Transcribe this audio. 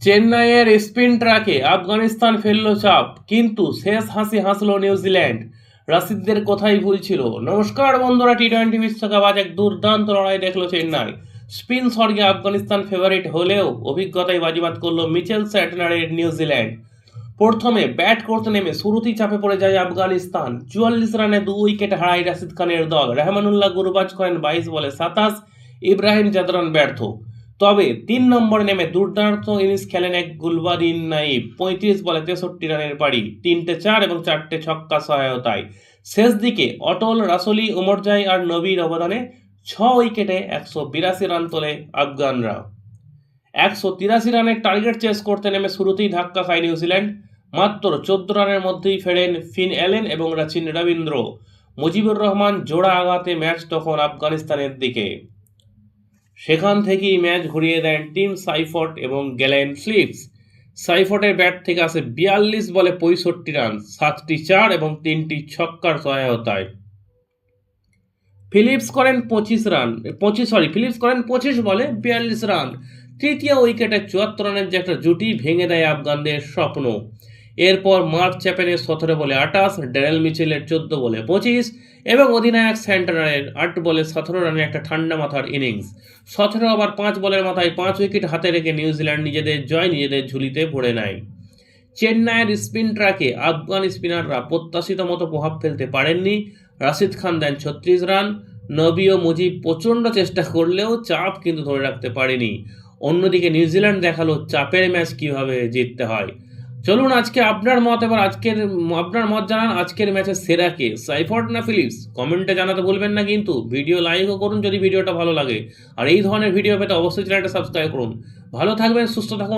চেন্নাইয়ের স্পিন ট্র্যাকে আফগানিস্তান ফেলল চাপ, কিন্তু শেষ হাসি হাসল নিউজিল্যান্ড। রাশিদদের কোথায় ভুল ছিল? নমস্কার বন্ধুরা, টি-20 বিশ্বকাপ আজ এক দুর্দান্ত লড়াই দেখল চেন্নাই। স্পিন স্বর্গে আফগানিস্তান ফেভারিট হলেও অভিজ্ঞতায় বাজিমাত করল মিচেল স্যাটনারের নিউজিল্যান্ড। প্রথমে ব্যাট করতে নেমে শুরুতেই চাপে পড়ে যায় আফগানিস্তান। 44 রানে 2 উইকেট হারায় রাশিদ খানের দল। রহমানুল্লাহ গুরবাজ করেন 22 বলে 27, ইব্রাহিম জাদরান ব্যর্থ। তবে 3 নম্বরে নেমে দুর্দান্ত ইনিংস খেলেন এক গুলবাদিন নাইব। 35 বলে 63 রানের পারি, 3টে 4 এবং 4টে ছক্কা সহায়তায়। শেষ দিকে অটল, রাসলি, উমরজাই আর নবীর অবদানে 6 উইকেটে 182 রান তোলে আফগানরা। 183 রানের টার্গেট চেস করতে নেমে শুরুতেই ধাক্কা খায় নিউজিল্যান্ড। মাত্র 14 রানের মধ্যেই ফেরেন ফিন অ্যালেন এবং রাচিন রবীন্দ্র। মুজিবুর রহমান জোড়া আঘাতে ম্যাচ তখন আফগানিস্তানের দিকে। সেখান থেকেই ম্যাচ ঘুরিয়ে দেন টিম সাইফট এবং গ্যালেন ফিলিপস। সাইফটের ব্যাট থেকে আসে 42 বলে 65 রান, 7টি 4 এবং 3টি ছক্কার সহায়তায়। ফিলিপস করেন 25 বলে 42 রান। তৃতীয় উইকেটে 74 রানের যে একটা জুটি ভেঙে দেয় আফগানদের স্বপ্ন। এরপর মার্ক চ্যাপেলের 17 বলে 28, ড্যারেল মিচেলের 14 বলে 25 এবং অধিনায়ক স্যান্টনারের 8 বলে 17 রানের একটা ঠান্ডা মাথার ইনিংস। 17 ওভার 5 বলের মাথায় 5 উইকেট হাতে রেখে নিউজিল্যান্ড নিজেদের জয় নিজেদের ঝুলিতে ভরে নেয়। চেন্নাইয়ের স্পিন ট্র্যাকে আফগান স্পিনাররা প্রত্যাশিত মতো প্রভাব ফেলতে পারেননি। রাশিদ খান দেন 36 রান। নবী ও মুজিব প্রচণ্ড চেষ্টা করলেও চাপ কিন্তু ধরে রাখতে পারেনি। অন্যদিকে নিউজিল্যান্ড দেখালো চাপের ম্যাচ কিভাবে জিততে হয়। চলুন আজকে আপনার মত জানান। আজকের ম্যাচের সেরা কে, সাইফট না ফিলিপস? কমেন্টে জানাতে ভুলবেন না কিন্তু। ভিডিও লাইকও করুন যদি ভিডিওটা ভালো লাগে। আর এই ধরনের ভিডিও পেতে অবশ্যই চ্যানেলটা সাবস্ক্রাইব করুন। ভালো থাকবেন, সুস্থ থাকুন।